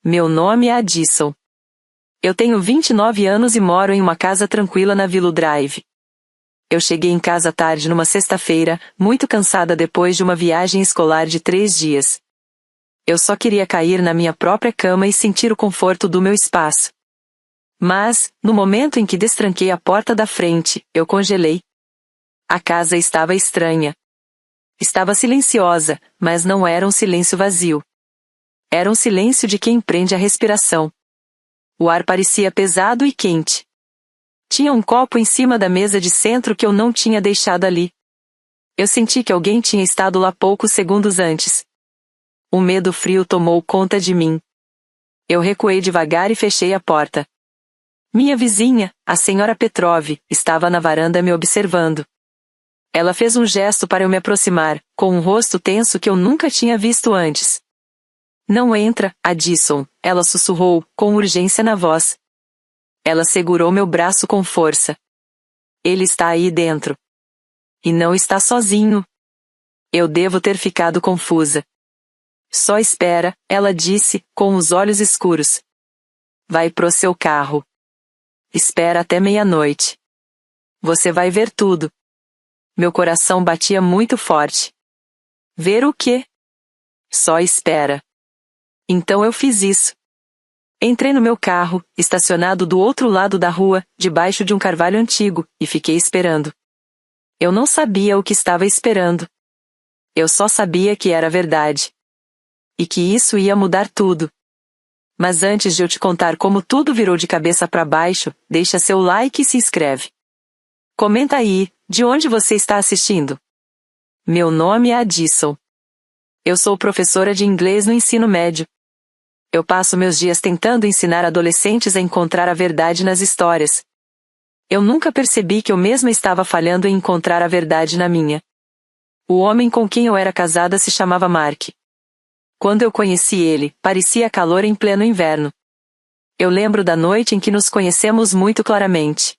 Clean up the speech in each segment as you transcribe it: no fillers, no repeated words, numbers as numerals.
Meu nome é Addison. Eu tenho 29 anos e moro em uma casa tranquila na Willow Drive. Eu cheguei em casa tarde numa sexta-feira, muito cansada depois de uma viagem escolar de 3 dias. Eu só queria cair na minha própria cama e sentir o conforto do meu espaço. Mas, no momento em que destranquei a porta da frente, eu congelei. A casa estava estranha. Estava silenciosa, mas não era um silêncio vazio. Era um silêncio de quem prende a respiração. O ar parecia pesado e quente. Tinha um copo em cima da mesa de centro que eu não tinha deixado ali. Eu senti que alguém tinha estado lá poucos segundos antes. Um medo frio tomou conta de mim. Eu recuei devagar e fechei a porta. Minha vizinha, a senhora Petrov, estava na varanda me observando. Ela fez um gesto para eu me aproximar, com um rosto tenso que eu nunca tinha visto antes. Não entra, Addison, ela sussurrou, com urgência na voz. Ela segurou meu braço com força. Ele está aí dentro. E não está sozinho. Eu devo ter ficado confusa. Só espera, ela disse, com os olhos escuros. Vai pro seu carro. Espera até meia-noite. Você vai ver tudo. Meu coração batia muito forte. Ver o quê? Só espera. Então eu fiz isso. Entrei no meu carro, estacionado do outro lado da rua, debaixo de um carvalho antigo, e fiquei esperando. Eu não sabia o que estava esperando. Eu só sabia que era verdade. E que isso ia mudar tudo. Mas antes de eu te contar como tudo virou de cabeça para baixo, deixa seu like e se inscreve. Comenta aí, de onde você está assistindo? Meu nome é Addison. Eu sou professora de inglês no ensino médio. Eu passo meus dias tentando ensinar adolescentes a encontrar a verdade nas histórias. Eu nunca percebi que eu mesma estava falhando em encontrar a verdade na minha. O homem com quem eu era casada se chamava Mark. Quando eu conheci ele, parecia calor em pleno inverno. Eu lembro da noite em que nos conhecemos muito claramente.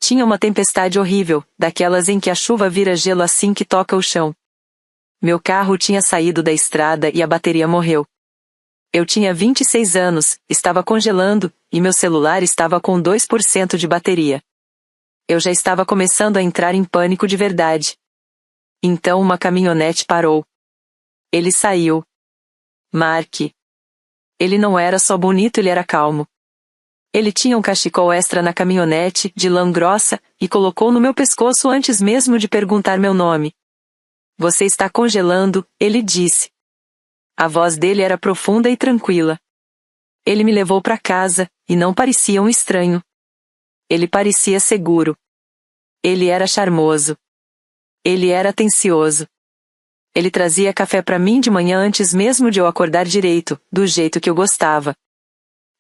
Tinha uma tempestade horrível, daquelas em que a chuva vira gelo assim que toca o chão. Meu carro tinha saído da estrada e a bateria morreu. Eu tinha 26 anos, estava congelando, e meu celular estava com 2% de bateria. Eu já estava começando a entrar em pânico de verdade. Então uma caminhonete parou. Ele saiu. Mark. Ele não era só bonito, ele era calmo. Ele tinha um cachecol extra na caminhonete, de lã grossa, e colocou no meu pescoço antes mesmo de perguntar meu nome. Você está congelando, ele disse. A voz dele era profunda e tranquila. Ele me levou para casa, e não parecia um estranho. Ele parecia seguro. Ele era charmoso. Ele era atencioso. Ele trazia café para mim de manhã antes mesmo de eu acordar direito, do jeito que eu gostava.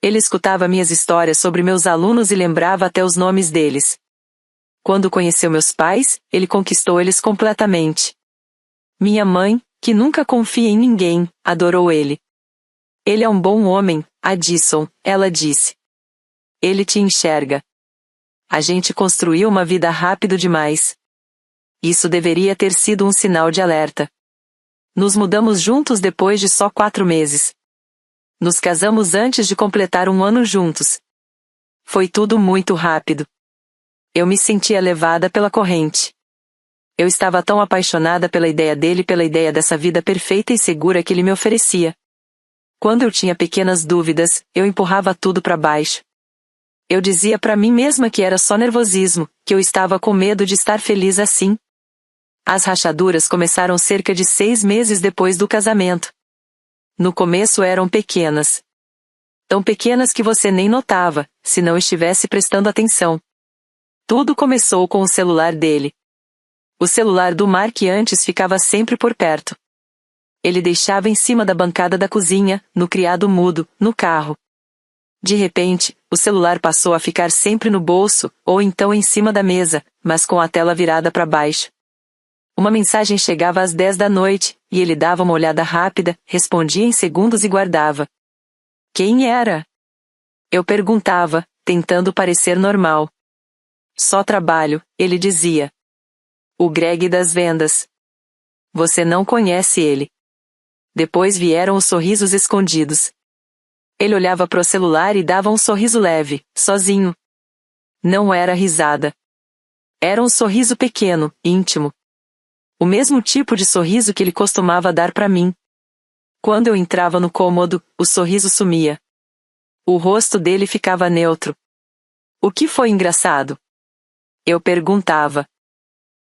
Ele escutava minhas histórias sobre meus alunos e lembrava até os nomes deles. Quando conheceu meus pais, ele conquistou eles completamente. Minha mãe, que nunca confia em ninguém, adorou ele. Ele é um bom homem, Addison, ela disse. Ele te enxerga. A gente construiu uma vida rápido demais. Isso deveria ter sido um sinal de alerta. Nos mudamos juntos depois de só 4 meses. Nos casamos antes de completar 1 ano juntos. Foi tudo muito rápido. Eu me sentia levada pela corrente. Eu estava tão apaixonada pela ideia dele e pela ideia dessa vida perfeita e segura que ele me oferecia. Quando eu tinha pequenas dúvidas, eu empurrava tudo para baixo. Eu dizia para mim mesma que era só nervosismo, que eu estava com medo de estar feliz assim. As rachaduras começaram cerca de 6 meses depois do casamento. No começo eram pequenas. Tão pequenas que você nem notava, se não estivesse prestando atenção. Tudo começou com o celular dele. O celular do Mark antes ficava sempre por perto. Ele deixava em cima da bancada da cozinha, no criado mudo, no carro. De repente, o celular passou a ficar sempre no bolso, ou então em cima da mesa, mas com a tela virada para baixo. Uma mensagem chegava às 10 da noite, e ele dava uma olhada rápida, respondia em segundos e guardava. Quem era? Eu perguntava, tentando parecer normal. Só trabalho, ele dizia. O Greg das vendas. Você não conhece ele. Depois vieram os sorrisos escondidos. Ele olhava pro celular e dava um sorriso leve, sozinho. Não era risada. Era um sorriso pequeno, íntimo. O mesmo tipo de sorriso que ele costumava dar para mim. Quando eu entrava no cômodo, o sorriso sumia. O rosto dele ficava neutro. O que foi engraçado? Eu perguntava.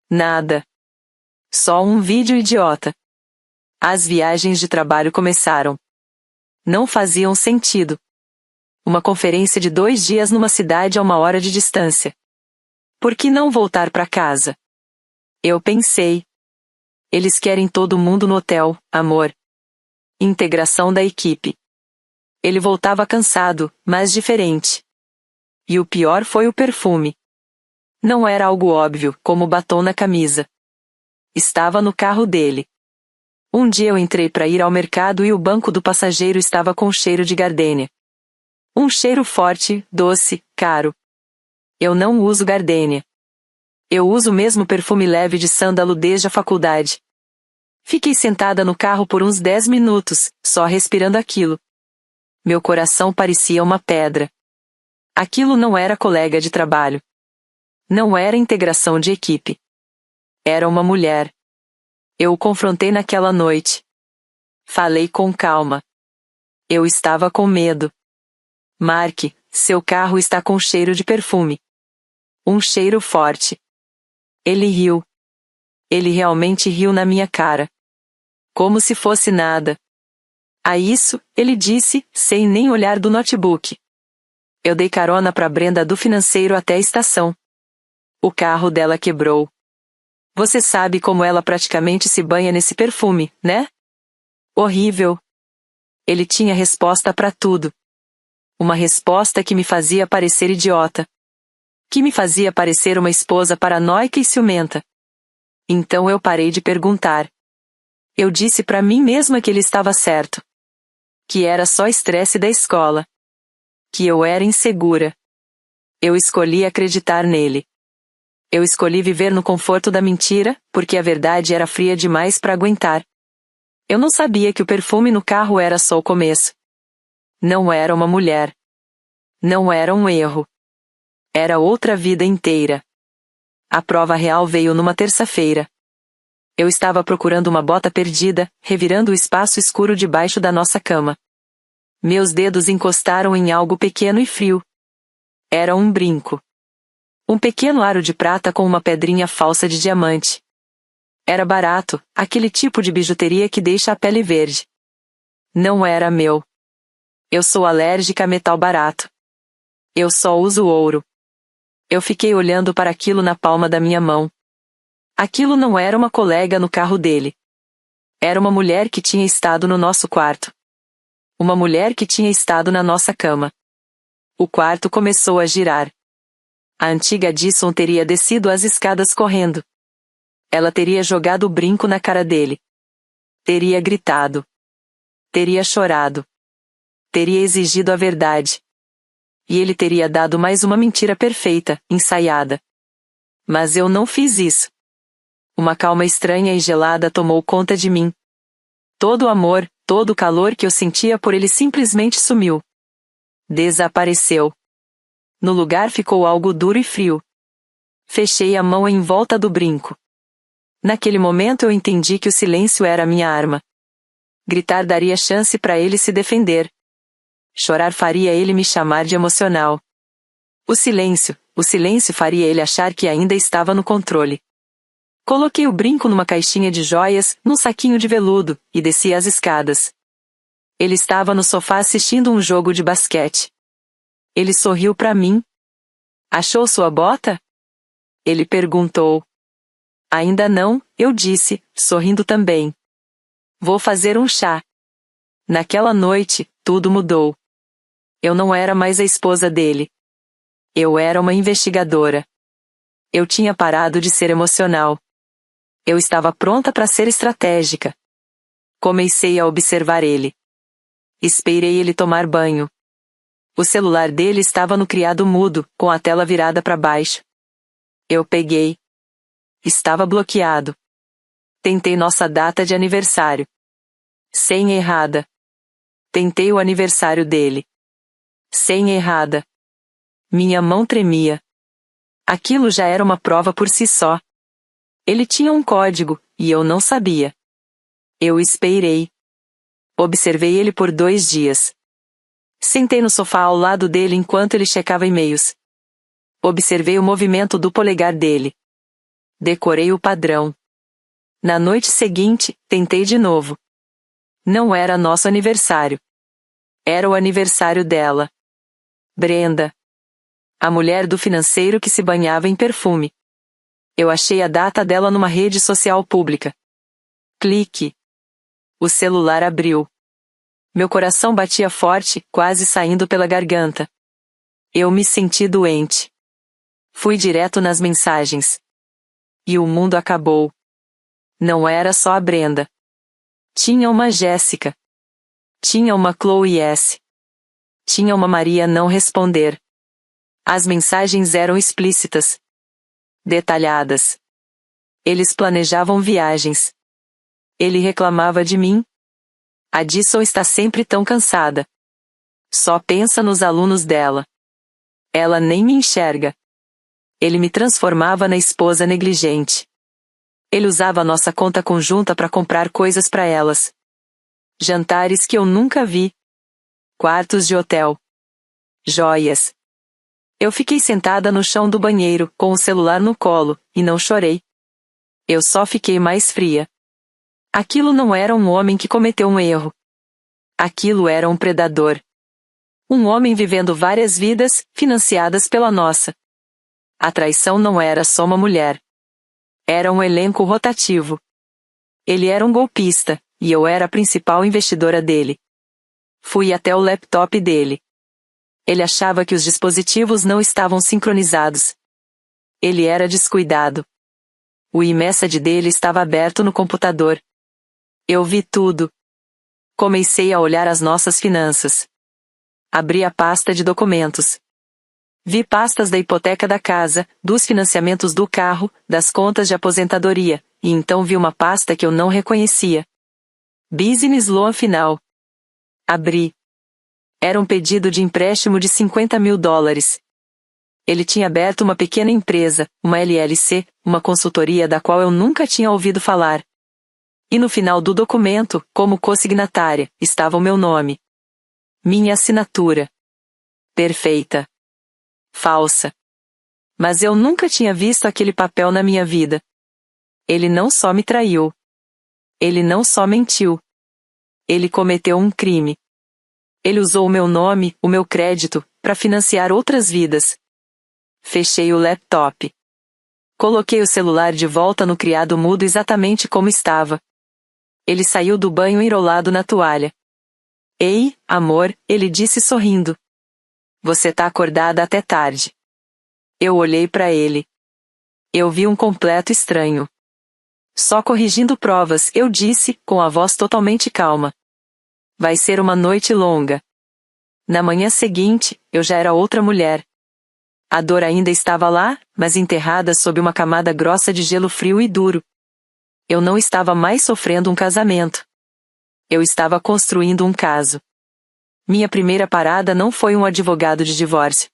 Nada. Só um vídeo idiota. As viagens de trabalho começaram. Não faziam sentido. Uma conferência de 2 dias numa cidade a 1 hora de distância. Por que não voltar para casa? Eu pensei. Eles querem todo mundo no hotel, amor. Integração da equipe. Ele voltava cansado, mas diferente. E o pior foi o perfume. Não era algo óbvio, como batom na camisa. Estava no carro dele. Um dia eu entrei para ir ao mercado e o banco do passageiro estava com cheiro de gardênia. Um cheiro forte, doce, caro. Eu não uso gardênia. Eu uso o mesmo perfume leve de sândalo desde a faculdade. Fiquei sentada no carro por uns 10 minutos, só respirando aquilo. Meu coração parecia uma pedra. Aquilo não era colega de trabalho. Não era integração de equipe. Era uma mulher. Eu o confrontei naquela noite. Falei com calma. Eu estava com medo. Mark, seu carro está com cheiro de perfume. Um cheiro forte. Ele riu. Ele realmente riu na minha cara. Como se fosse nada. A isso, ele disse, sem nem olhar do notebook. Eu dei carona para Brenda do financeiro até a estação. O carro dela quebrou. Você sabe como ela praticamente se banha nesse perfume, né? Horrível. Ele tinha resposta para tudo. Uma resposta que me fazia parecer idiota. Que me fazia parecer uma esposa paranoica e ciumenta. Então eu parei de perguntar. Eu disse para mim mesma que ele estava certo. Que era só estresse da escola. Que eu era insegura. Eu escolhi acreditar nele. Eu escolhi viver no conforto da mentira, porque a verdade era fria demais para aguentar. Eu não sabia que o perfume no carro era só o começo. Não era uma mulher. Não era um erro. Era outra vida inteira. A prova real veio numa terça-feira. Eu estava procurando uma bota perdida, revirando o espaço escuro debaixo da nossa cama. Meus dedos encostaram em algo pequeno e frio. Era um brinco. Um pequeno aro de prata com uma pedrinha falsa de diamante. Era barato, aquele tipo de bijuteria que deixa a pele verde. Não era meu. Eu sou alérgica a metal barato. Eu só uso ouro. Eu fiquei olhando para aquilo na palma da minha mão. Aquilo não era uma colega no carro dele. Era uma mulher que tinha estado no nosso quarto. Uma mulher que tinha estado na nossa cama. O quarto começou a girar. A antiga Addison teria descido as escadas correndo. Ela teria jogado o brinco na cara dele. Teria gritado. Teria chorado. Teria exigido a verdade. E ele teria dado mais uma mentira perfeita, ensaiada. Mas eu não fiz isso. Uma calma estranha e gelada tomou conta de mim. Todo o amor, todo o calor que eu sentia por ele simplesmente sumiu. Desapareceu. No lugar ficou algo duro e frio. Fechei a mão em volta do brinco. Naquele momento eu entendi que o silêncio era a minha arma. Gritar daria chance para ele se defender. Chorar faria ele me chamar de emocional. O silêncio faria ele achar que ainda estava no controle. Coloquei o brinco numa caixinha de joias, num saquinho de veludo, e desci as escadas. Ele estava no sofá assistindo um jogo de basquete. Ele sorriu para mim. Achou sua bota? Ele perguntou. Ainda não, eu disse, sorrindo também. Vou fazer um chá. Naquela noite, tudo mudou. Eu não era mais a esposa dele. Eu era uma investigadora. Eu tinha parado de ser emocional. Eu estava pronta para ser estratégica. Comecei a observar ele. Esperei ele tomar banho. O celular dele estava no criado mudo, com a tela virada para baixo. Eu peguei. Estava bloqueado. Tentei nossa data de aniversário. Senha errada. Tentei o aniversário dele. Senha errada. Minha mão tremia. Aquilo já era uma prova por si só. Ele tinha um código, e eu não sabia. Eu esperei. Observei ele por 2 dias. Sentei no sofá ao lado dele enquanto ele checava e-mails. Observei o movimento do polegar dele. Decorei o padrão. Na noite seguinte, tentei de novo. Não era nosso aniversário. Era o aniversário dela. Brenda. A mulher do financeiro que se banhava em perfume. Eu achei a data dela numa rede social pública. Clique. O celular abriu. Meu coração batia forte, quase saindo pela garganta. Eu me senti doente. Fui direto nas mensagens. E o mundo acabou. Não era só a Brenda. Tinha uma Jéssica. Tinha uma Chloe S. Tinha uma Maria não responder. As mensagens eram explícitas. Detalhadas. Eles planejavam viagens. Ele reclamava de mim. A Dissel está sempre tão cansada. Só pensa nos alunos dela. Ela nem me enxerga. Ele me transformava na esposa negligente. Ele usava nossa conta conjunta para comprar coisas para elas. Jantares que eu nunca vi. Quartos de hotel. Joias. Eu fiquei sentada no chão do banheiro, com o celular no colo, e não chorei. Eu só fiquei mais fria. Aquilo não era um homem que cometeu um erro. Aquilo era um predador. Um homem vivendo várias vidas, financiadas pela nossa. A traição não era só uma mulher. Era um elenco rotativo. Ele era um golpista, e eu era a principal investidora dele. Fui até o laptop dele. Ele achava que os dispositivos não estavam sincronizados. Ele era descuidado. O iMessage dele estava aberto no computador. Eu vi tudo. Comecei a olhar as nossas finanças. Abri a pasta de documentos. Vi pastas da hipoteca da casa, dos financiamentos do carro, das contas de aposentadoria, e então vi uma pasta que eu não reconhecia. Business Loan Final. Abri. Era um pedido de empréstimo de $50.000. Ele tinha aberto uma pequena empresa, uma LLC, uma consultoria da qual eu nunca tinha ouvido falar. E no final do documento, como consignatária, estava o meu nome. Minha assinatura. Perfeita. Falsa. Mas eu nunca tinha visto aquele papel na minha vida. Ele não só me traiu. Ele não só mentiu. Ele cometeu um crime. Ele usou o meu nome, o meu crédito, para financiar outras vidas. Fechei o laptop. Coloquei o celular de volta no criado mudo exatamente como estava. Ele saiu do banho enrolado na toalha. Ei, amor, ele disse sorrindo. Você tá acordada até tarde. Eu olhei para ele. Eu vi um completo estranho. Só corrigindo provas, eu disse, com a voz totalmente calma. Vai ser uma noite longa. Na manhã seguinte, eu já era outra mulher. A dor ainda estava lá, mas enterrada sob uma camada grossa de gelo frio e duro. Eu não estava mais sofrendo um casamento. Eu estava construindo um caso. Minha primeira parada não foi um advogado de divórcio.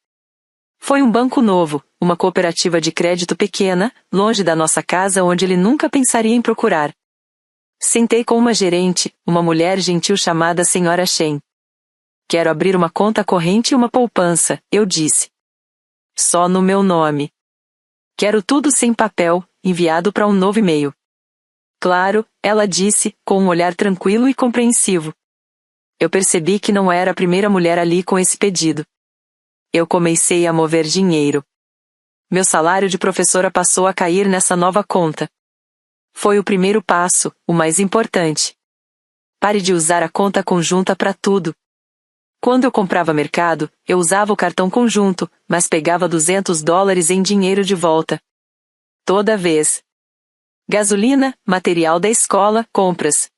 Foi um banco novo, uma cooperativa de crédito pequena, longe da nossa casa onde ele nunca pensaria em procurar. Sentei com uma gerente, uma mulher gentil chamada Senhora Shen. Quero abrir uma conta corrente e uma poupança, eu disse. Só no meu nome. Quero tudo sem papel, enviado para um novo e-mail. Claro, ela disse, com um olhar tranquilo e compreensivo. Eu percebi que não era a primeira mulher ali com esse pedido. Eu comecei a mover dinheiro. Meu salário de professora passou a cair nessa nova conta. Foi o primeiro passo, o mais importante. Pare de usar a conta conjunta para tudo. Quando eu comprava mercado, eu usava o cartão conjunto, mas pegava $200 em dinheiro de volta. Toda vez. Gasolina, material da escola, compras.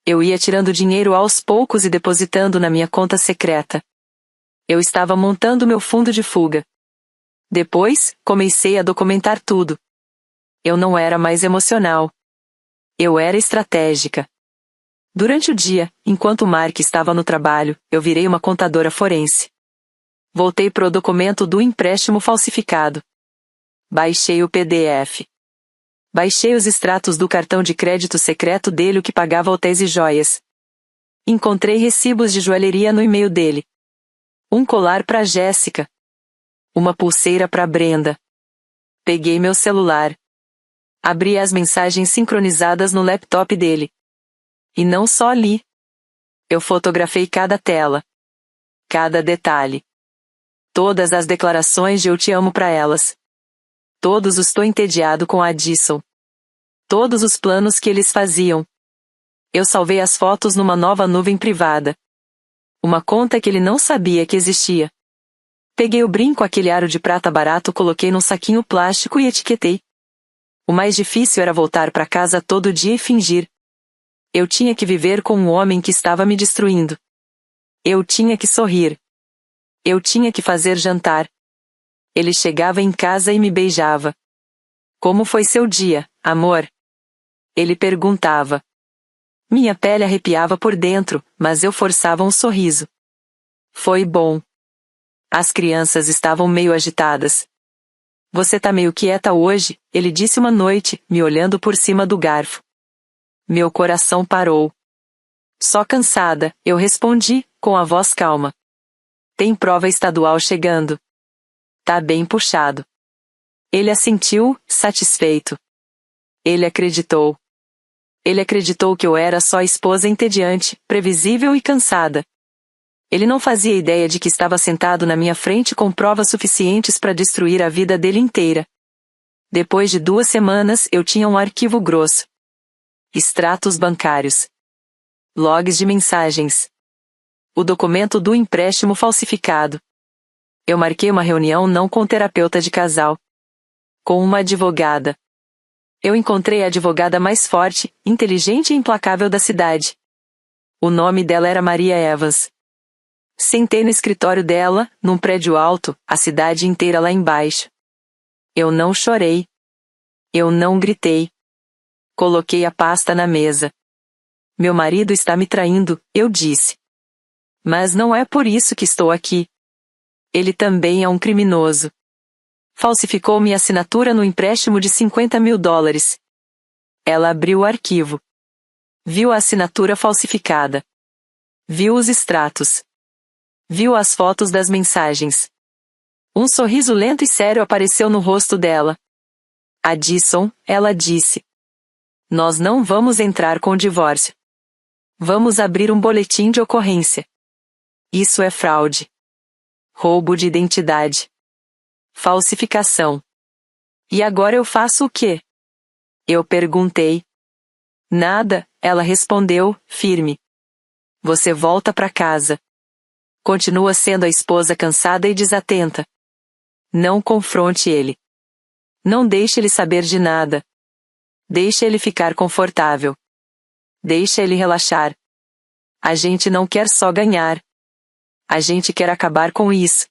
Eu ia tirando dinheiro aos poucos e depositando na minha conta secreta. Eu estava montando meu fundo de fuga. Depois, comecei a documentar tudo. Eu não era mais emocional. Eu era estratégica. Durante o dia, enquanto Mark estava no trabalho, eu virei uma contadora forense. Voltei pro documento do empréstimo falsificado. Baixei o PDF. Baixei os extratos do cartão de crédito secreto dele, o que pagava hotéis e joias. Encontrei recibos de joalheria no e-mail dele. Um colar para Jéssica. Uma pulseira para Brenda. Peguei meu celular. Abri as mensagens sincronizadas no laptop dele. E não só li. Eu fotografei cada tela. Cada detalhe. Todas as declarações de eu te amo para elas. Todos os tô entediado com a Addison. Todos os planos que eles faziam. Eu salvei as fotos numa nova nuvem privada. Uma conta que ele não sabia que existia. Peguei o brinco, aquele aro de prata barato, coloquei num saquinho plástico e etiquetei. O mais difícil era voltar para casa todo dia e fingir. Eu tinha que viver com um homem que estava me destruindo. Eu tinha que sorrir. Eu tinha que fazer jantar. Ele chegava em casa e me beijava. Como foi seu dia, amor? Ele perguntava. Minha pele arrepiava por dentro, mas eu forçava um sorriso. Foi bom. As crianças estavam meio agitadas. Você tá meio quieta hoje, ele disse uma noite, me olhando por cima do garfo. Meu coração parou. Só cansada, eu respondi, com a voz calma. Tem prova estadual chegando. Tá bem puxado. Ele assentiu, satisfeito. Ele acreditou. Ele acreditou que eu era só esposa entediante, previsível e cansada. Ele não fazia ideia de que estava sentado na minha frente com provas suficientes para destruir a vida dele inteira. Depois de 2 semanas, eu tinha um arquivo grosso. Extratos bancários. Logs de mensagens. O documento do empréstimo falsificado. Eu marquei uma reunião não com terapeuta de casal. Com uma advogada. Eu encontrei a advogada mais forte, inteligente e implacável da cidade. O nome dela era Maria Evans. Sentei no escritório dela, num prédio alto, a cidade inteira lá embaixo. Eu não chorei. Eu não gritei. Coloquei a pasta na mesa. Meu marido está me traindo, eu disse. Mas não é por isso que estou aqui. Ele também é um criminoso. Falsificou minha assinatura no empréstimo de $50.000. Ela abriu o arquivo. Viu a assinatura falsificada. Viu os extratos. Viu as fotos das mensagens. Um sorriso lento e sério apareceu no rosto dela. Addison, ela disse. Nós não vamos entrar com o divórcio. Vamos abrir um boletim de ocorrência. Isso é fraude. Roubo de identidade. Falsificação. E agora eu faço o quê? Eu perguntei. Nada, ela respondeu, firme. Você volta para casa. Continua sendo a esposa cansada e desatenta. Não confronte ele. Não deixe ele saber de nada. Deixe ele ficar confortável. Deixe ele relaxar. A gente não quer só ganhar. A gente quer acabar com isso.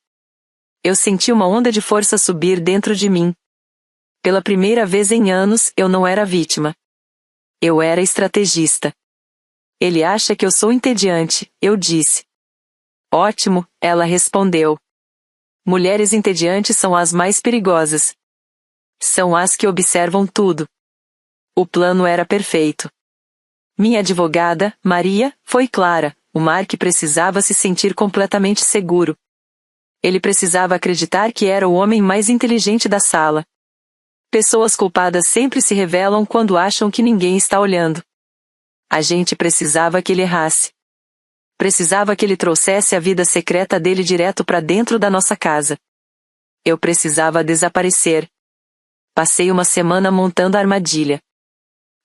Eu senti uma onda de força subir dentro de mim. Pela primeira vez em anos, eu não era vítima. Eu era estrategista. Ele acha que eu sou entediante, eu disse. Ótimo, ela respondeu. Mulheres entediantes são as mais perigosas. São as que observam tudo. O plano era perfeito. Minha advogada, Maria, foi clara. O Mark precisava se sentir completamente seguro. Ele precisava acreditar que era o homem mais inteligente da sala. Pessoas culpadas sempre se revelam quando acham que ninguém está olhando. A gente precisava que ele errasse. Precisava que ele trouxesse a vida secreta dele direto para dentro da nossa casa. Eu precisava desaparecer. Passei uma semana montando a armadilha.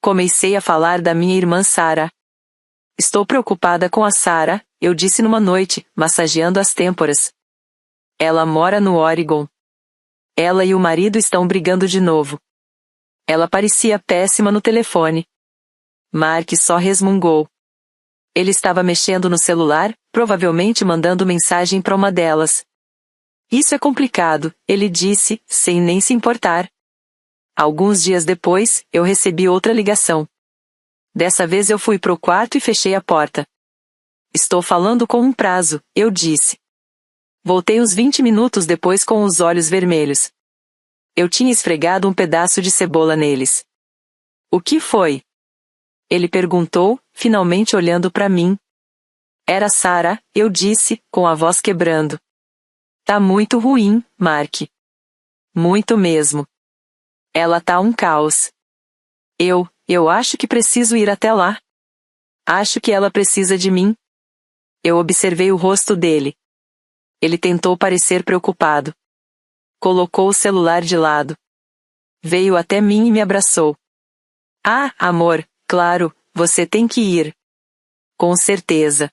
Comecei a falar da minha irmã Sarah. Estou preocupada com a Sarah, eu disse numa noite, massageando as têmporas. Ela mora no Oregon. Ela e o marido estão brigando de novo. Ela parecia péssima no telefone. Mark só resmungou. Ele estava mexendo no celular, provavelmente mandando mensagem para uma delas. Isso é complicado, ele disse, sem nem se importar. Alguns dias depois, eu recebi outra ligação. Dessa vez eu fui pro quarto e fechei a porta. Estou falando com um prazo, eu disse. Voltei uns 20 minutos depois com os olhos vermelhos. Eu tinha esfregado um pedaço de cebola neles. O que foi? Ele perguntou, finalmente olhando para mim. Era Sarah, eu disse, com a voz quebrando. Tá muito ruim, Mark. Muito mesmo. Ela tá um caos. Eu acho que preciso ir até lá. Acho que ela precisa de mim. Eu observei o rosto dele. Ele tentou parecer preocupado. Colocou o celular de lado. Veio até mim e me abraçou. Ah, amor, claro, você tem que ir. Com certeza.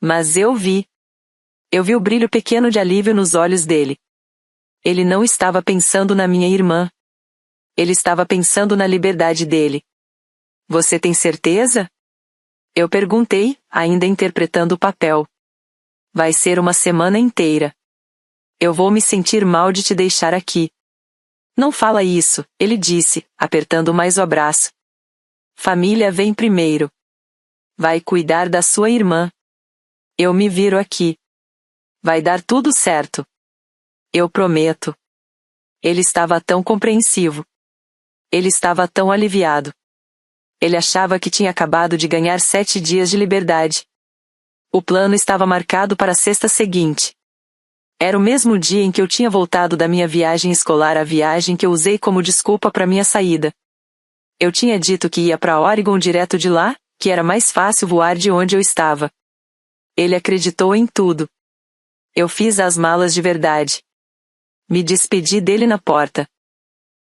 Mas eu vi. Eu vi o brilho pequeno de alívio nos olhos dele. Ele não estava pensando na minha irmã. Ele estava pensando na liberdade dele. Você tem certeza? Eu perguntei, ainda interpretando o papel. Vai ser uma semana inteira. Eu vou me sentir mal de te deixar aqui. Não fala isso, ele disse, apertando mais o abraço. Família vem primeiro. Vai cuidar da sua irmã. Eu me viro aqui. Vai dar tudo certo. Eu prometo. Ele estava tão compreensivo. Ele estava tão aliviado. Ele achava que tinha acabado de ganhar 7 dias de liberdade. O plano estava marcado para a sexta seguinte. Era o mesmo dia em que eu tinha voltado da minha viagem escolar, a viagem que eu usei como desculpa para minha saída. Eu tinha dito que ia para Oregon direto de lá, que era mais fácil voar de onde eu estava. Ele acreditou em tudo. Eu fiz as malas de verdade. Me despedi dele na porta.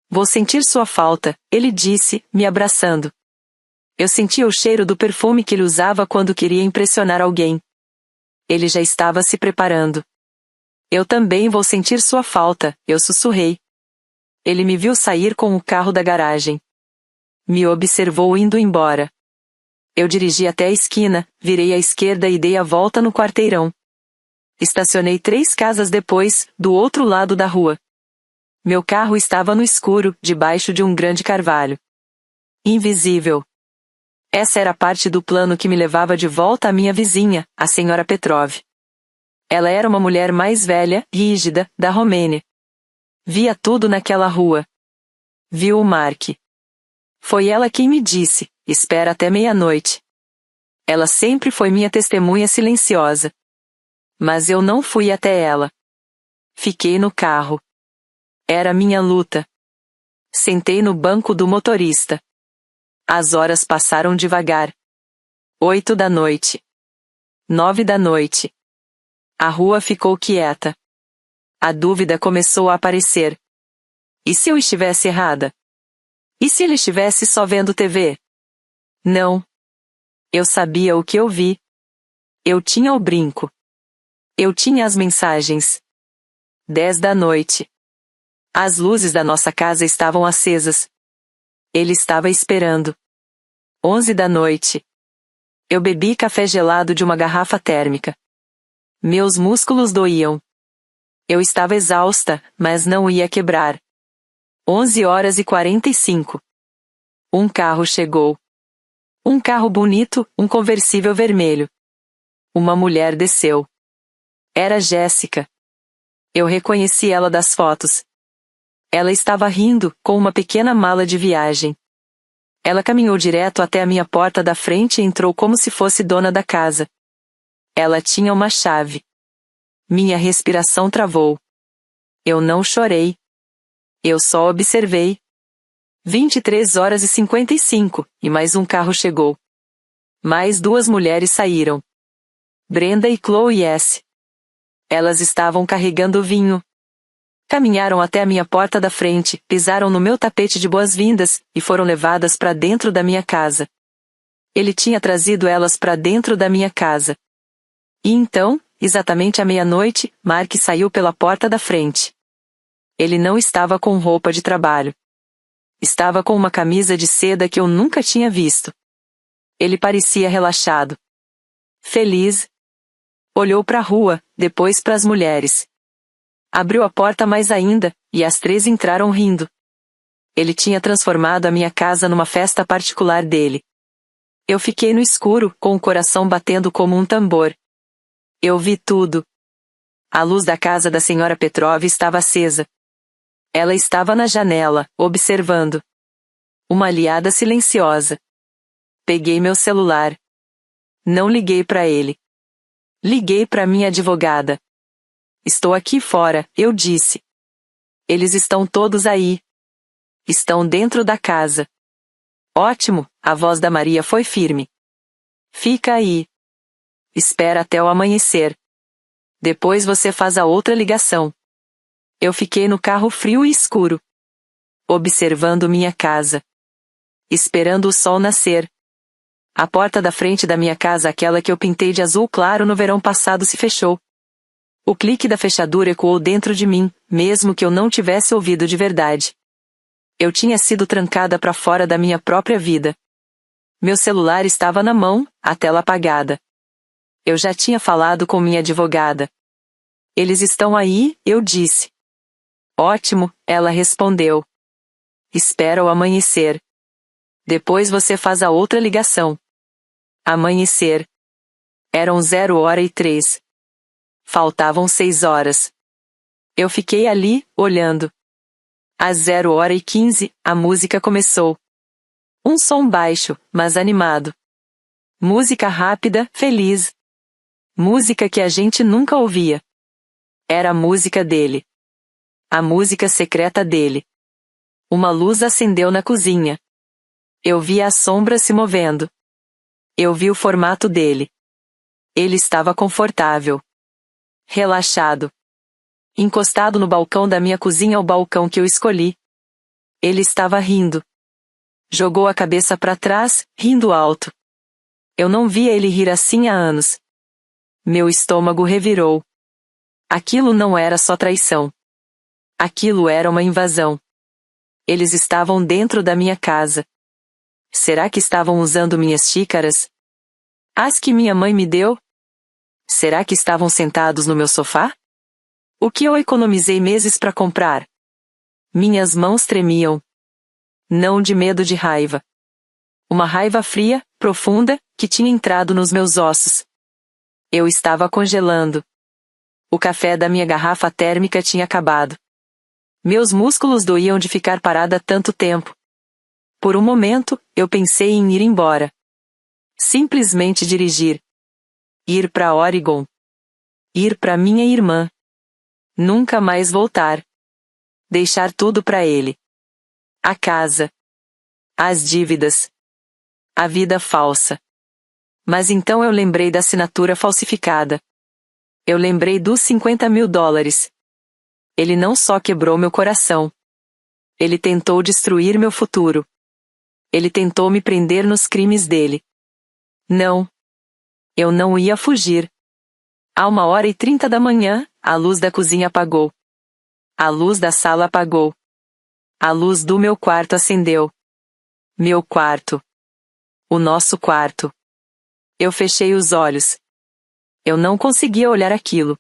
Vou sentir sua falta, ele disse, me abraçando. Eu sentia o cheiro do perfume que ele usava quando queria impressionar alguém. Ele já estava se preparando. Eu também vou sentir sua falta, eu sussurrei. Ele me viu sair com o carro da garagem. Me observou indo embora. Eu dirigi até a esquina, virei à esquerda e dei a volta no quarteirão. Estacionei 3 casas depois, do outro lado da rua. Meu carro estava no escuro, debaixo de um grande carvalho. Invisível. Essa era parte do plano que me levava de volta à minha vizinha, a senhora Petrov. Ela era uma mulher mais velha, rígida, da Romênia. Via tudo naquela rua. Viu o Mark. Foi ela quem me disse, espera até meia-noite. Ela sempre foi minha testemunha silenciosa. Mas eu não fui até ela. Fiquei no carro. Era minha luta. Sentei no banco do motorista. As horas passaram devagar. 8 da noite. 9 da noite. A rua ficou quieta. A dúvida começou a aparecer. E se eu estivesse errada? E se ele estivesse só vendo TV? Não. Eu sabia o que eu vi. Eu tinha o brinco. Eu tinha as mensagens. 10 da noite. As luzes da nossa casa estavam acesas. Ele estava esperando. 11 da noite. Eu bebi café gelado de uma garrafa térmica. Meus músculos doíam. Eu estava exausta, mas não ia quebrar. 11h45. Um carro chegou. Um carro bonito, um conversível vermelho. Uma mulher desceu. Era Jéssica. Eu reconheci ela das fotos. Ela estava rindo, com uma pequena mala de viagem. Ela caminhou direto até a minha porta da frente e entrou como se fosse dona da casa. Ela tinha uma chave. Minha respiração travou. Eu não chorei. Eu só observei. 23h55, e mais um carro chegou. Mais 2 mulheres saíram. Brenda e Chloe S. Elas estavam carregando vinho. Caminharam até a minha porta da frente, pisaram no meu tapete de boas-vindas, e foram levadas para dentro da minha casa. Ele tinha trazido elas para dentro da minha casa. E então, exatamente à meia-noite, Mark saiu pela porta da frente. Ele não estava com roupa de trabalho. Estava com uma camisa de seda que eu nunca tinha visto. Ele parecia relaxado. Feliz. Olhou para a rua, depois para as mulheres. Abriu a porta mais ainda, e as 3 entraram rindo. Ele tinha transformado a minha casa numa festa particular dele. Eu fiquei no escuro, com o coração batendo como um tambor. Eu vi tudo. A luz da casa da senhora Petrov estava acesa. Ela estava na janela, observando. Uma aliada silenciosa. Peguei meu celular. Não liguei para ele. Liguei para minha advogada. Estou aqui fora, eu disse. Eles estão todos aí. Estão dentro da casa. Ótimo, a voz da Maria foi firme. Fica aí. Espera até o amanhecer. Depois você faz a outra ligação. Eu fiquei no carro frio e escuro. Observando minha casa. Esperando o sol nascer. A porta da frente da minha casa, aquela que eu pintei de azul claro no verão passado, se fechou. O clique da fechadura ecoou dentro de mim, mesmo que eu não tivesse ouvido de verdade. Eu tinha sido trancada para fora da minha própria vida. Meu celular estava na mão, a tela apagada. Eu já tinha falado com minha advogada. Eles estão aí, eu disse. Ótimo, ela respondeu. Espera o amanhecer. Depois você faz a outra ligação. Amanhecer. Eram 0h03. Faltavam 6 horas. Eu fiquei ali, olhando. Às 0h15, a música começou. Um som baixo, mas animado. Música rápida, feliz. Música que a gente nunca ouvia. Era a música dele. A música secreta dele. Uma luz acendeu na cozinha. Eu vi a sombra se movendo. Eu vi o formato dele. Ele estava confortável. Relaxado. Encostado no balcão da minha cozinha, o balcão que eu escolhi. Ele estava rindo. Jogou a cabeça para trás, rindo alto. Eu não via ele rir assim há anos. Meu estômago revirou. Aquilo não era só traição. Aquilo era uma invasão. Eles estavam dentro da minha casa. Será que estavam usando minhas xícaras? As que minha mãe me deu? Será que estavam sentados no meu sofá? O que eu economizei meses para comprar? Minhas mãos tremiam. Não de medo, de raiva. Uma raiva fria, profunda, que tinha entrado nos meus ossos. Eu estava congelando. O café da minha garrafa térmica tinha acabado. Meus músculos doíam de ficar parada tanto tempo. Por um momento, eu pensei em ir embora. Simplesmente dirigir. Ir para Oregon. Ir para minha irmã. Nunca mais voltar. Deixar tudo para ele. A casa. As dívidas. A vida falsa. Mas então eu lembrei da assinatura falsificada. Eu lembrei dos $50.000. Ele não só quebrou meu coração. Ele tentou destruir meu futuro. Ele tentou me prender nos crimes dele. Não. Eu não ia fugir. À 1h30 da manhã, a luz da cozinha apagou. A luz da sala apagou. A luz do meu quarto acendeu. Meu quarto. O nosso quarto. Eu fechei os olhos. Eu não conseguia olhar aquilo.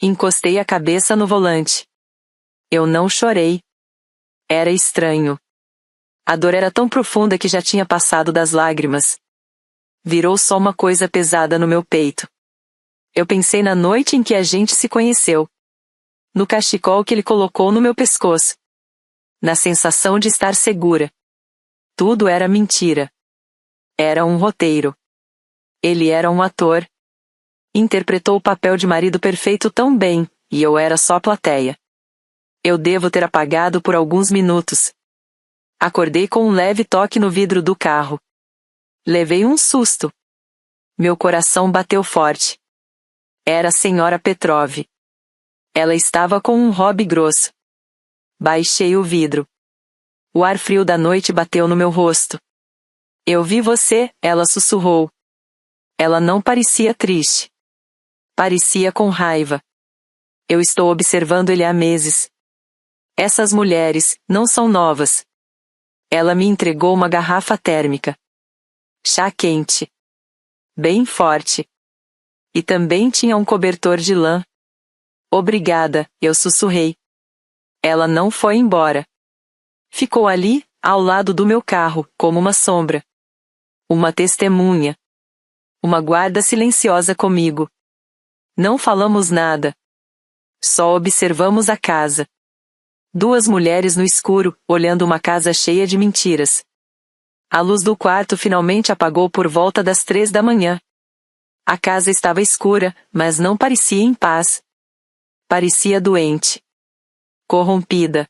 Encostei a cabeça no volante. Eu não chorei. Era estranho. A dor era tão profunda que já tinha passado das lágrimas. Virou só uma coisa pesada no meu peito. Eu pensei na noite em que a gente se conheceu. No cachecol que ele colocou no meu pescoço. Na sensação de estar segura. Tudo era mentira. Era um roteiro. Ele era um ator. Interpretou o papel de marido perfeito tão bem, e eu era só plateia. Eu devo ter apagado por alguns minutos. Acordei com um leve toque no vidro do carro. Levei um susto. Meu coração bateu forte. Era a senhora Petrov. Ela estava com um hobby grosso. Baixei o vidro. O ar frio da noite bateu no meu rosto. Eu vi você, ela sussurrou. Ela não parecia triste. Parecia com raiva. Eu estou observando ele há meses. Essas mulheres não são novas. Ela me entregou uma garrafa térmica. Chá quente. Bem forte. E também tinha um cobertor de lã. Obrigada, eu sussurrei. Ela não foi embora. Ficou ali, ao lado do meu carro, como uma sombra. Uma testemunha. Uma guarda silenciosa comigo. Não falamos nada. Só observamos a casa. Duas mulheres no escuro, olhando uma casa cheia de mentiras. A luz do quarto finalmente apagou por volta das 3 da manhã. A casa estava escura, mas não parecia em paz. Parecia doente. Corrompida.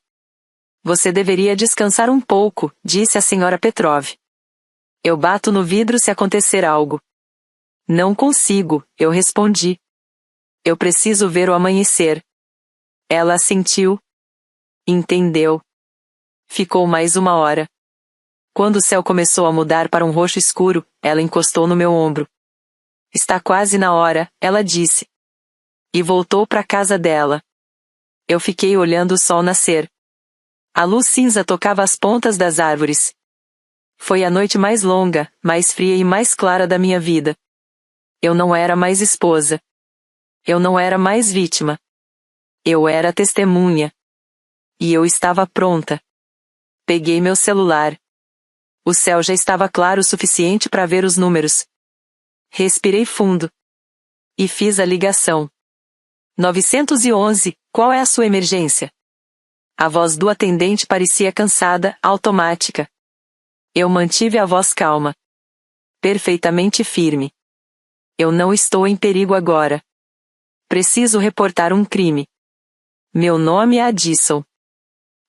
Você deveria descansar um pouco, disse a senhora Petrov. Eu bato no vidro se acontecer algo. Não consigo, eu respondi. Eu preciso ver o amanhecer. Ela assentiu. Entendeu. Ficou mais 1 hora. Quando o céu começou a mudar para um roxo escuro, ela encostou no meu ombro. Está quase na hora, ela disse. E voltou para a casa dela. Eu fiquei olhando o sol nascer. A luz cinza tocava as pontas das árvores. Foi a noite mais longa, mais fria e mais clara da minha vida. Eu não era mais esposa. Eu não era mais vítima. Eu era testemunha. E eu estava pronta. Peguei meu celular. O céu já estava claro o suficiente para ver os números. Respirei fundo. E fiz a ligação. 911, qual é a sua emergência? A voz do atendente parecia cansada, automática. Eu mantive a voz calma. Perfeitamente firme. Eu não estou em perigo agora. Preciso reportar um crime. Meu nome é Addison.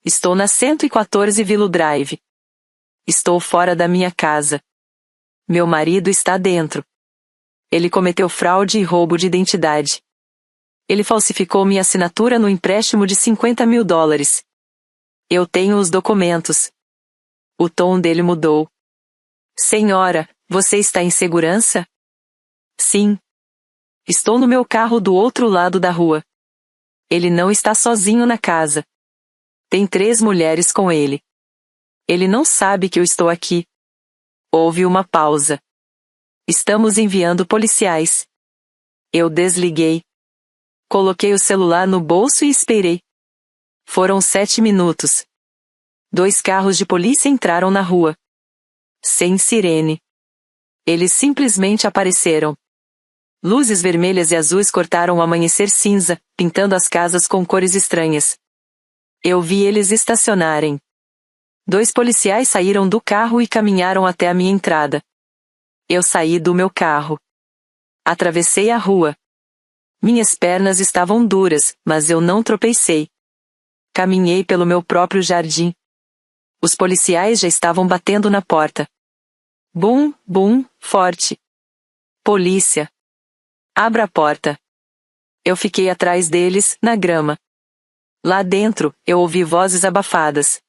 Estou na 114 Willow Drive. Estou fora da minha casa. Meu marido está dentro. Ele cometeu fraude e roubo de identidade. Ele falsificou minha assinatura no empréstimo de $50.000. Eu tenho os documentos. O tom dele mudou. Senhora, você está em segurança? Sim. Estou no meu carro do outro lado da rua. Ele não está sozinho na casa. Tem 3 mulheres com ele. Ele não sabe que eu estou aqui. Houve uma pausa. Estamos enviando policiais. Eu desliguei. Coloquei o celular no bolso e esperei. Foram 7 minutos. 2 carros de polícia entraram na rua. Sem sirene. Eles simplesmente apareceram. Luzes vermelhas e azuis cortaram o amanhecer cinza, pintando as casas com cores estranhas. Eu vi eles estacionarem. 2 policiais saíram do carro e caminharam até a minha entrada. Eu saí do meu carro. Atravessei a rua. Minhas pernas estavam duras, mas eu não tropecei. Caminhei pelo meu próprio jardim. Os policiais já estavam batendo na porta. Bum, bum, forte. Polícia. Abra a porta. Eu fiquei atrás deles, na grama. Lá dentro, eu ouvi vozes abafadas.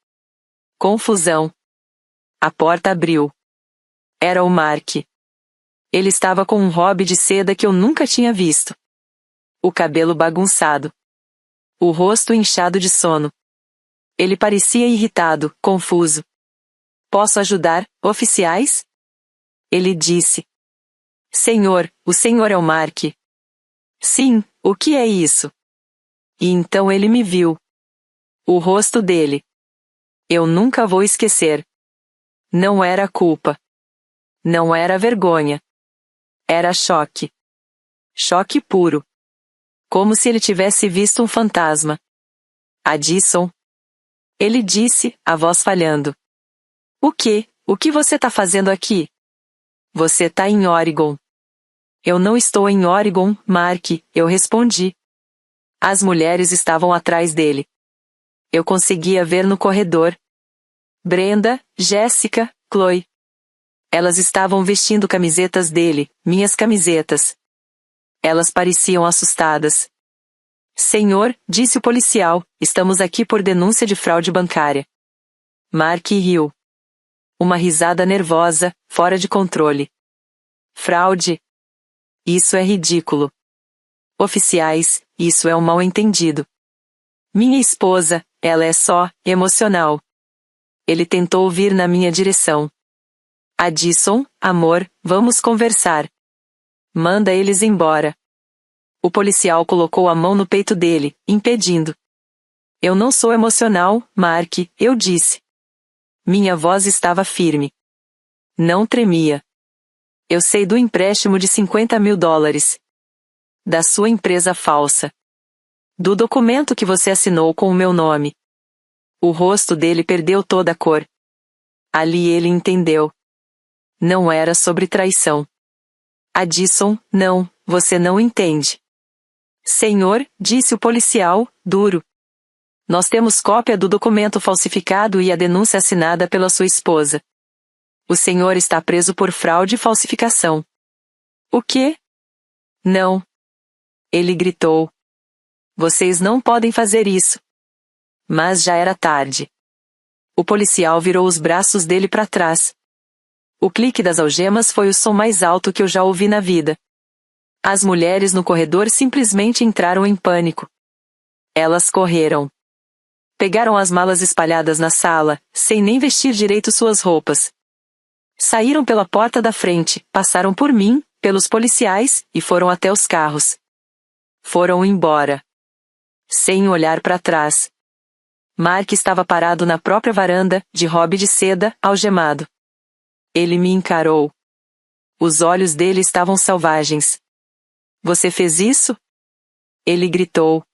Confusão. A porta abriu. Era o Mark. Ele estava com um hobby de seda que eu nunca tinha visto. O cabelo bagunçado. O rosto inchado de sono. Ele parecia irritado, confuso. Posso ajudar, oficiais? Ele disse. Senhor, o senhor é o Mark. Sim, o que é isso? E então ele me viu. O rosto dele. Eu nunca vou esquecer. Não era culpa. Não era vergonha. Era choque. Choque puro. Como se ele tivesse visto um fantasma. Addison. Ele disse, a voz falhando. O quê? O que você tá fazendo aqui? Você tá em Oregon. Eu não estou em Oregon, Mark, eu respondi. As mulheres estavam atrás dele. Eu conseguia ver no corredor. Brenda, Jéssica, Chloe. Elas estavam vestindo camisetas dele, minhas camisetas. Elas pareciam assustadas. Senhor, disse o policial, estamos aqui por denúncia de fraude bancária. Mark riu. Uma risada nervosa, fora de controle. Fraude? Isso é ridículo. Oficiais, isso é um mal-entendido. Minha esposa, ela é só, emocional. Ele tentou vir na minha direção. Addison, amor, vamos conversar. Manda eles embora. O policial colocou a mão no peito dele, impedindo. Eu não sou emocional, Mark, eu disse. Minha voz estava firme. Não tremia. Eu sei do empréstimo de $50.000. Da sua empresa falsa. Do documento que você assinou com o meu nome. O rosto dele perdeu toda a cor. Ali ele entendeu. Não era sobre traição. Addison, não, você não entende. Senhor, disse o policial, duro. Nós temos cópia do documento falsificado e a denúncia assinada pela sua esposa. O senhor está preso por fraude e falsificação. O quê? Não. Ele gritou. Vocês não podem fazer isso. Mas já era tarde. O policial virou os braços dele para trás. O clique das algemas foi o som mais alto que eu já ouvi na vida. As mulheres no corredor simplesmente entraram em pânico. Elas correram. Pegaram as malas espalhadas na sala, sem nem vestir direito suas roupas. Saíram pela porta da frente, passaram por mim, pelos policiais, e foram até os carros. Foram embora. Sem olhar para trás. Mark estava parado na própria varanda, de robe de seda, algemado. Ele me encarou. Os olhos dele estavam selvagens. Você fez isso? Ele gritou.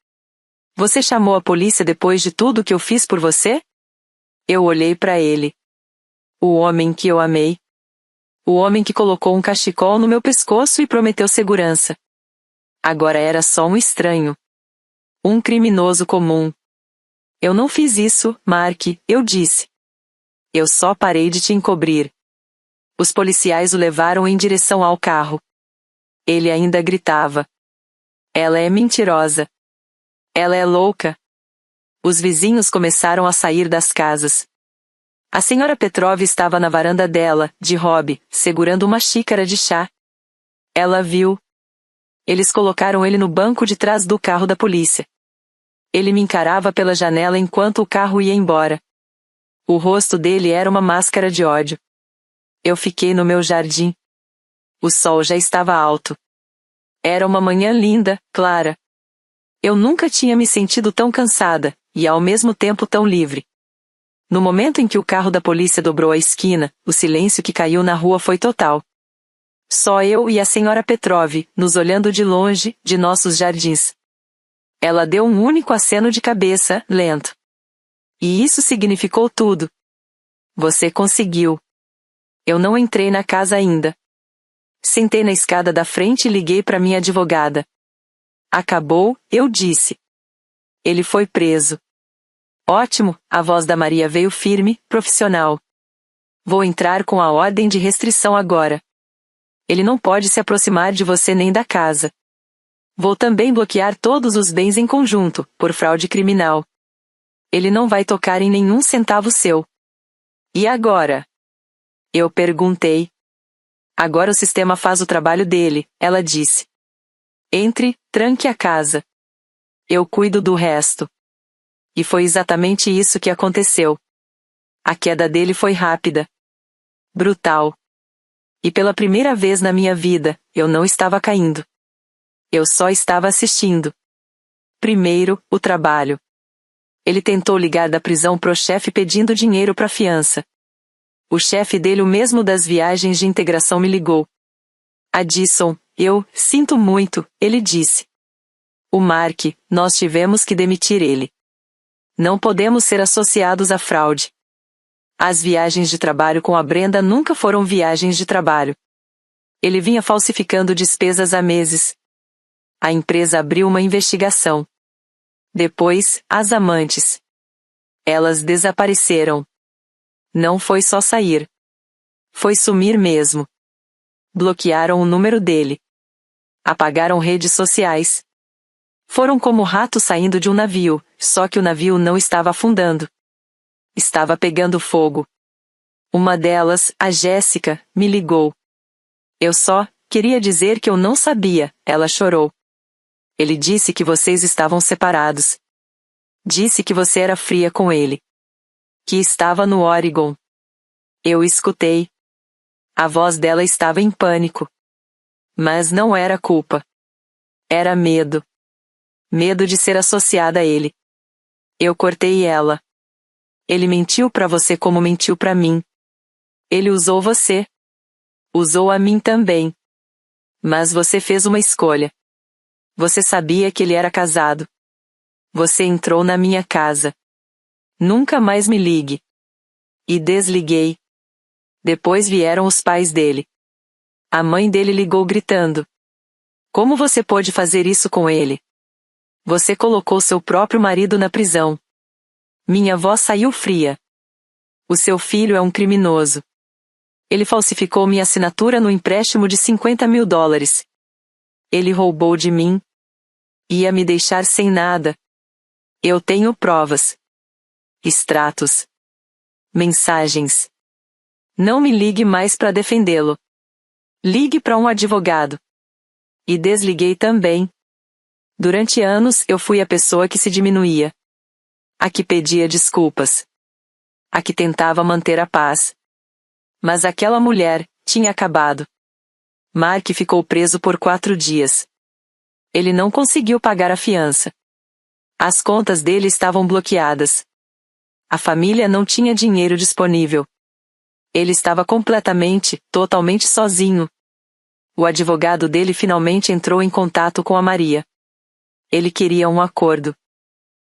Você chamou a polícia depois de tudo que eu fiz por você? Eu olhei para ele. O homem que eu amei. O homem que colocou um cachecol no meu pescoço e prometeu segurança. Agora era só um estranho. Um criminoso comum. Eu não fiz isso, Mark, eu disse. Eu só parei de te encobrir. Os policiais o levaram em direção ao carro. Ele ainda gritava. Ela é mentirosa. Ela é louca. Os vizinhos começaram a sair das casas. A senhora Petrov estava na varanda dela, de robe, segurando uma xícara de chá. Ela viu. Eles colocaram ele no banco de trás do carro da polícia. Ele me encarava pela janela enquanto o carro ia embora. O rosto dele era uma máscara de ódio. Eu fiquei no meu jardim. O sol já estava alto. Era uma manhã linda, clara. Eu nunca tinha me sentido tão cansada, e ao mesmo tempo tão livre. No momento em que o carro da polícia dobrou a esquina, o silêncio que caiu na rua foi total. Só eu e a senhora Petrov, nos olhando de longe, de nossos jardins. Ela deu um único aceno de cabeça, lento. E isso significou tudo. Você conseguiu. Eu não entrei na casa ainda. Sentei na escada da frente e liguei para minha advogada. Acabou, eu disse. Ele foi preso. Ótimo, a voz da Maria veio firme, profissional. Vou entrar com a ordem de restrição agora. Ele não pode se aproximar de você nem da casa. Vou também bloquear todos os bens em conjunto, por fraude criminal. Ele não vai tocar em nenhum centavo seu. E agora? Eu perguntei. Agora o sistema faz o trabalho dele, ela disse. Entre, tranque a casa. Eu cuido do resto. E foi exatamente isso que aconteceu. A queda dele foi rápida. Brutal. E pela primeira vez na minha vida, eu não estava caindo. Eu só estava assistindo. Primeiro, o trabalho. Ele tentou ligar da prisão pro chefe pedindo dinheiro para fiança. O chefe dele, o mesmo das viagens de integração, me ligou. Addison, eu sinto muito, ele disse. O Mark, nós tivemos que demitir ele. Não podemos ser associados à fraude. As viagens de trabalho com a Brenda nunca foram viagens de trabalho. Ele vinha falsificando despesas há meses. A empresa abriu uma investigação. Depois, as amantes. Elas desapareceram. Não foi só sair. Foi sumir mesmo. Bloquearam o número dele. Apagaram redes sociais. Foram como ratos saindo de um navio, só que o navio não estava afundando. Estava pegando fogo. Uma delas, a Jéssica, me ligou. Eu só queria dizer que eu não sabia, ela chorou. Ele disse que vocês estavam separados. Disse que você era fria com ele. Que estava no Oregon. Eu escutei. A voz dela estava em pânico. Mas não era culpa. Era medo. Medo de ser associada a ele. Eu cortei ela. Ele mentiu pra você como mentiu pra mim. Ele usou você. Usou a mim também. Mas você fez uma escolha. Você sabia que ele era casado. Você entrou na minha casa. Nunca mais me ligue. E desliguei. Depois vieram os pais dele. A mãe dele ligou gritando. Como você pôde fazer isso com ele? Você colocou seu próprio marido na prisão. Minha voz saiu fria. O seu filho é um criminoso. Ele falsificou minha assinatura no empréstimo de $50.000. Ele roubou de mim. Ia me deixar sem nada. Eu tenho provas. Extratos. Mensagens. Não me ligue mais para defendê-lo. Ligue para um advogado. E desliguei também. Durante anos eu fui a pessoa que se diminuía. A que pedia desculpas. A que tentava manter a paz. Mas aquela mulher tinha acabado. Mark ficou preso por 4 dias. Ele não conseguiu pagar a fiança. As contas dele estavam bloqueadas. A família não tinha dinheiro disponível. Ele estava totalmente sozinho. O advogado dele finalmente entrou em contato com a Maria. Ele queria um acordo.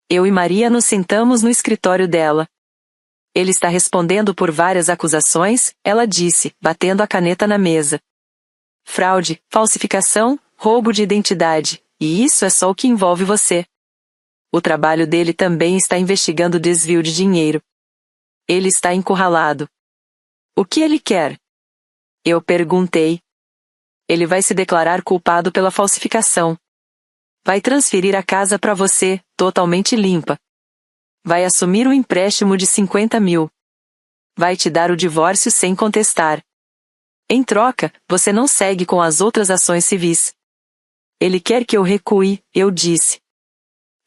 Eu e Maria nos sentamos no escritório dela. Ele está respondendo por várias acusações, ela disse, batendo a caneta na mesa. Fraude, falsificação, roubo de identidade, e isso é só o que envolve você. O trabalho dele também está investigando desvio de dinheiro. Ele está encurralado. O que ele quer? Eu perguntei. Ele vai se declarar culpado pela falsificação. Vai transferir a casa para você, totalmente limpa. Vai assumir um empréstimo de 50 mil. Vai te dar o divórcio sem contestar. Em troca, você não segue com as outras ações civis. Ele quer que eu recue, eu disse.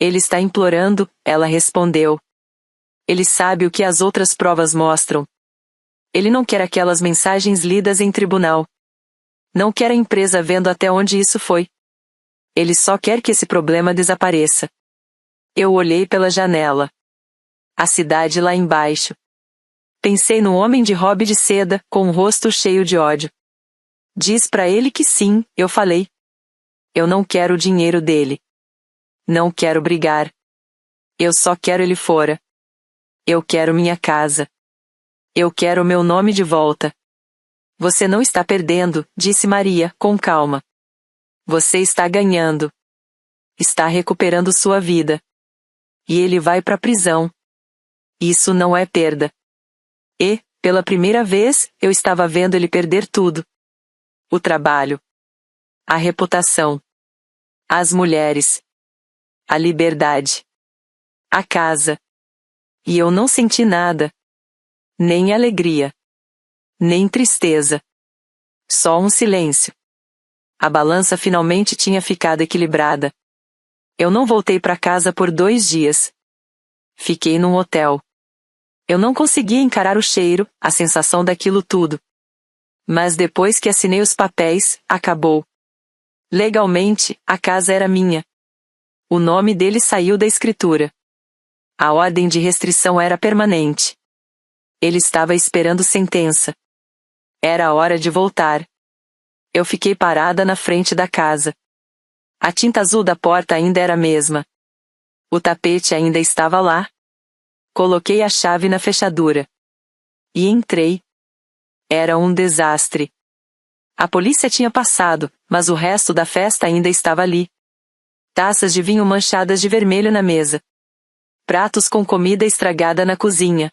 Ele está implorando, ela respondeu. Ele sabe o que as outras provas mostram. Ele não quer aquelas mensagens lidas em tribunal. Não quer a empresa vendo até onde isso foi. Ele só quer que esse problema desapareça. Eu olhei pela janela. A cidade lá embaixo. Pensei no homem de hobby de seda, com o rosto cheio de ódio. Diz pra ele que sim, eu falei. Eu não quero o dinheiro dele. Não quero brigar. Eu só quero ele fora. Eu quero minha casa. Eu quero meu nome de volta. Você não está perdendo, disse Maria, com calma. Você está ganhando. Está recuperando sua vida. E ele vai pra prisão. Isso não é perda. E, pela primeira vez, eu estava vendo ele perder tudo. O trabalho. A reputação. As mulheres. A liberdade. A casa. E eu não senti nada. Nem alegria. Nem tristeza. Só um silêncio. A balança finalmente tinha ficado equilibrada. Eu não voltei para casa por 2 dias. Fiquei num hotel. Eu não conseguia encarar o cheiro, a sensação daquilo tudo. Mas depois que assinei os papéis, acabou. Legalmente, a casa era minha. O nome dele saiu da escritura. A ordem de restrição era permanente. Ele estava esperando sentença. Era a hora de voltar. Eu fiquei parada na frente da casa. A tinta azul da porta ainda era a mesma. O tapete ainda estava lá. Coloquei a chave na fechadura. E entrei. Era um desastre. A polícia tinha passado, mas o resto da festa ainda estava ali. Taças de vinho manchadas de vermelho na mesa. Pratos com comida estragada na cozinha.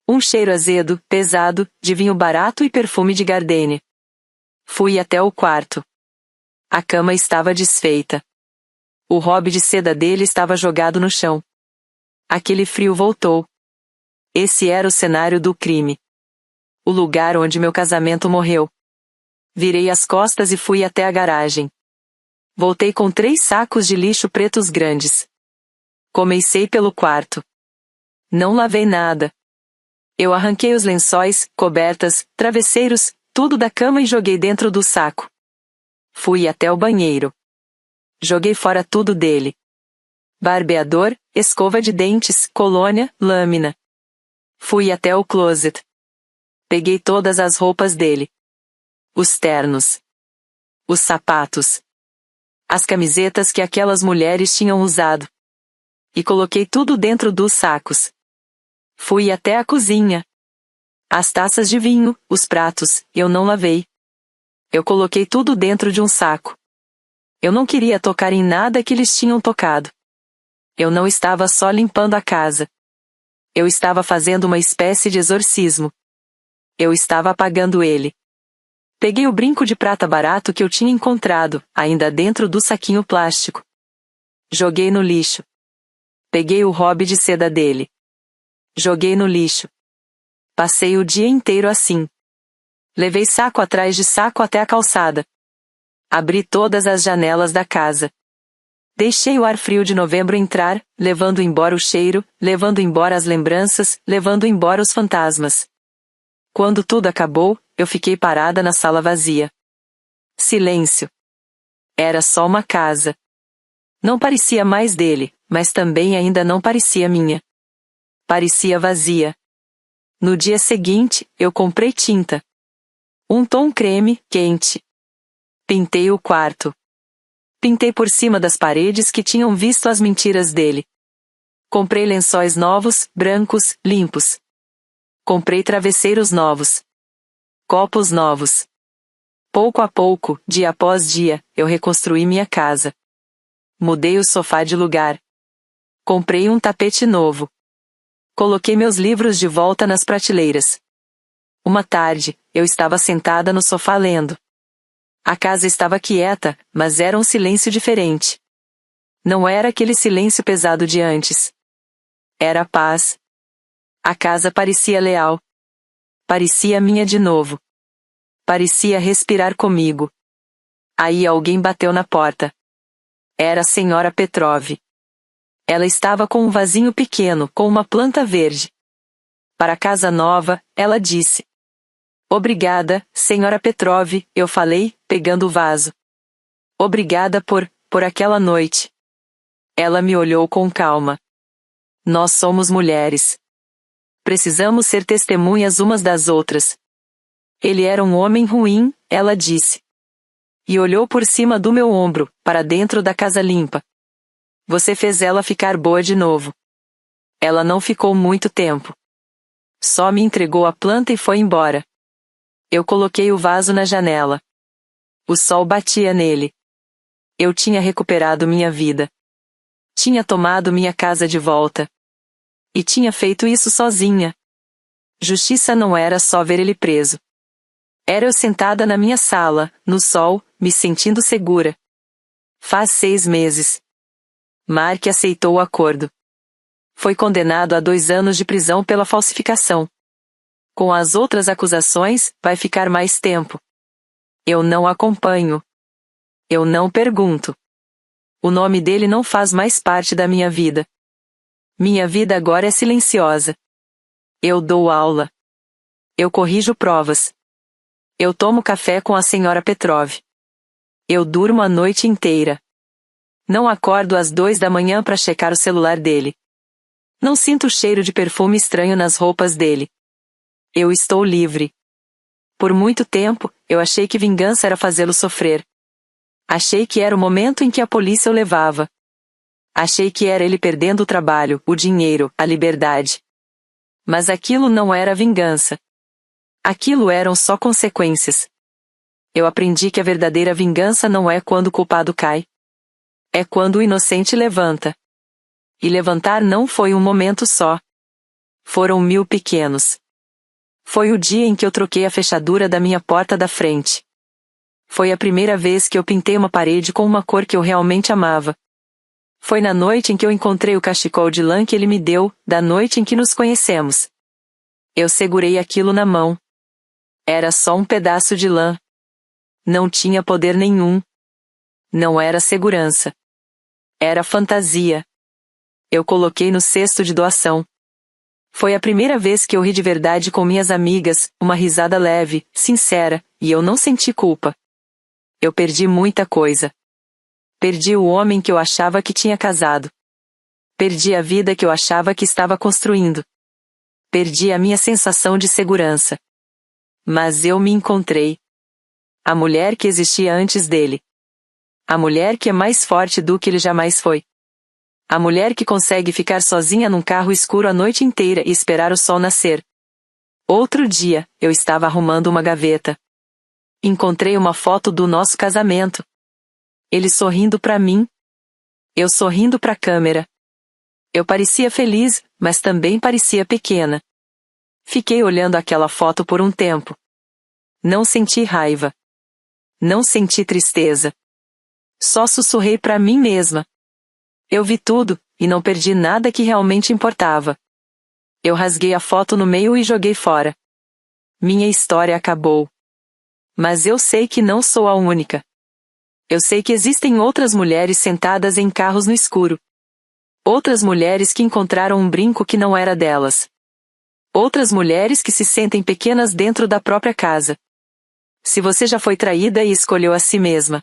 Um cheiro azedo, pesado, de vinho barato e perfume de gardenia. Fui até o quarto. A cama estava desfeita. O hobby de seda dele estava jogado no chão. Aquele frio voltou. Esse era o cenário do crime. O lugar onde meu casamento morreu. Virei as costas e fui até a garagem. Voltei com 3 sacos de lixo pretos grandes. Comecei pelo quarto. Não lavei nada. Eu arranquei os lençóis, cobertas, travesseiros, tudo da cama e joguei dentro do saco. Fui até o banheiro. Joguei fora tudo dele. Barbeador, escova de dentes, colônia, lâmina. Fui até o closet. Peguei todas as roupas dele. os ternos, os sapatos, as camisetas que aquelas mulheres tinham usado. E coloquei tudo dentro dos sacos. Fui até a cozinha. As taças de vinho, os pratos, eu não lavei. Eu coloquei tudo dentro de um saco. Eu não queria tocar em nada que eles tinham tocado. Eu não estava só limpando a casa. Eu estava fazendo uma espécie de exorcismo. Eu estava apagando ele. Peguei o brinco de prata barato que eu tinha encontrado, ainda dentro do saquinho plástico. Joguei no lixo. Peguei o hobby de seda dele. Joguei no lixo. Passei o dia inteiro assim. Levei saco atrás de saco até a calçada. Abri todas as janelas da casa. Deixei o ar frio de novembro entrar, levando embora o cheiro, levando embora as lembranças, levando embora os fantasmas. Quando tudo acabou, eu fiquei parada na sala vazia. Silêncio. Era só uma casa. Não parecia mais dele, mas também ainda não parecia minha. Parecia vazia. No dia seguinte, eu comprei tinta. Um tom creme, quente. Pintei o quarto. Pintei por cima das paredes que tinham visto as mentiras dele. Comprei lençóis novos, brancos, limpos. Comprei travesseiros novos. Copos novos. Pouco a pouco, dia após dia, eu reconstruí minha casa. Mudei o sofá de lugar. Comprei um tapete novo. Coloquei meus livros de volta nas prateleiras. Uma tarde, eu estava sentada no sofá lendo. A casa estava quieta, mas era um silêncio diferente. Não era aquele silêncio pesado de antes. Era paz. A casa parecia leal. Parecia minha de novo. Parecia respirar comigo. Aí alguém bateu na porta. Era a senhora Petrov. Ela estava com um vasinho pequeno, com uma planta verde. Para a casa nova, ela disse. Obrigada, senhora Petrov, eu falei, pegando o vaso. Obrigada por aquela noite. Ela me olhou com calma. Nós somos mulheres. Precisamos ser testemunhas umas das outras. Ele era um homem ruim, ela disse. E olhou por cima do meu ombro, para dentro da casa limpa. Você fez ela ficar boa de novo. Ela não ficou muito tempo. Só me entregou a planta e foi embora. Eu coloquei o vaso na janela. O sol batia nele. Eu tinha recuperado minha vida. Tinha tomado minha casa de volta. E tinha feito isso sozinha. Justiça não era só ver ele preso. Era eu sentada na minha sala, no sol, me sentindo segura. Faz 6 meses. Mark aceitou o acordo. Foi condenado a 2 anos de prisão pela falsificação. Com as outras acusações, vai ficar mais tempo. Eu não acompanho. Eu não pergunto. O nome dele não faz mais parte da minha vida. Minha vida agora é silenciosa. Eu dou aula. Eu corrijo provas. Eu tomo café com a senhora Petrov. Eu durmo a noite inteira. Não acordo às 2 da manhã para checar o celular dele. Não sinto o cheiro de perfume estranho nas roupas dele. Eu estou livre. Por muito tempo, eu achei que vingança era fazê-lo sofrer. Achei que era o momento em que a polícia o levava. Achei que era ele perdendo o trabalho, o dinheiro, a liberdade. Mas aquilo não era vingança. Aquilo eram só consequências. Eu aprendi que a verdadeira vingança não é quando o culpado cai. É quando o inocente levanta. E levantar não foi um momento só. Foram 1000 pequenos. Foi o dia em que eu troquei a fechadura da minha porta da frente. Foi a primeira vez que eu pintei uma parede com uma cor que eu realmente amava. Foi na noite em que eu encontrei o cachecol de lã que ele me deu, da noite em que nos conhecemos. Eu segurei aquilo na mão. Era só um pedaço de lã. Não tinha poder nenhum. Não era segurança. Era fantasia. Eu coloquei no cesto de doação. Foi a primeira vez que eu ri de verdade com minhas amigas, uma risada leve, sincera, e eu não senti culpa. Eu perdi muita coisa. Perdi o homem que eu achava que tinha casado. Perdi a vida que eu achava que estava construindo. Perdi a minha sensação de segurança. Mas eu me encontrei. A mulher que existia antes dele. A mulher que é mais forte do que ele jamais foi. A mulher que consegue ficar sozinha num carro escuro a noite inteira e esperar o sol nascer. Outro dia, eu estava arrumando uma gaveta. Encontrei uma foto do nosso casamento. Ele sorrindo para mim. Eu sorrindo para a câmera. Eu parecia feliz, mas também parecia pequena. Fiquei olhando aquela foto por um tempo. Não senti raiva. Não senti tristeza. Só sussurrei para mim mesma. Eu vi tudo, e não perdi nada que realmente importava. Eu rasguei a foto no meio e joguei fora. Minha história acabou. Mas eu sei que não sou a única. Eu sei que existem outras mulheres sentadas em carros no escuro. Outras mulheres que encontraram um brinco que não era delas. Outras mulheres que se sentem pequenas dentro da própria casa. Se você já foi traída e escolheu a si mesma,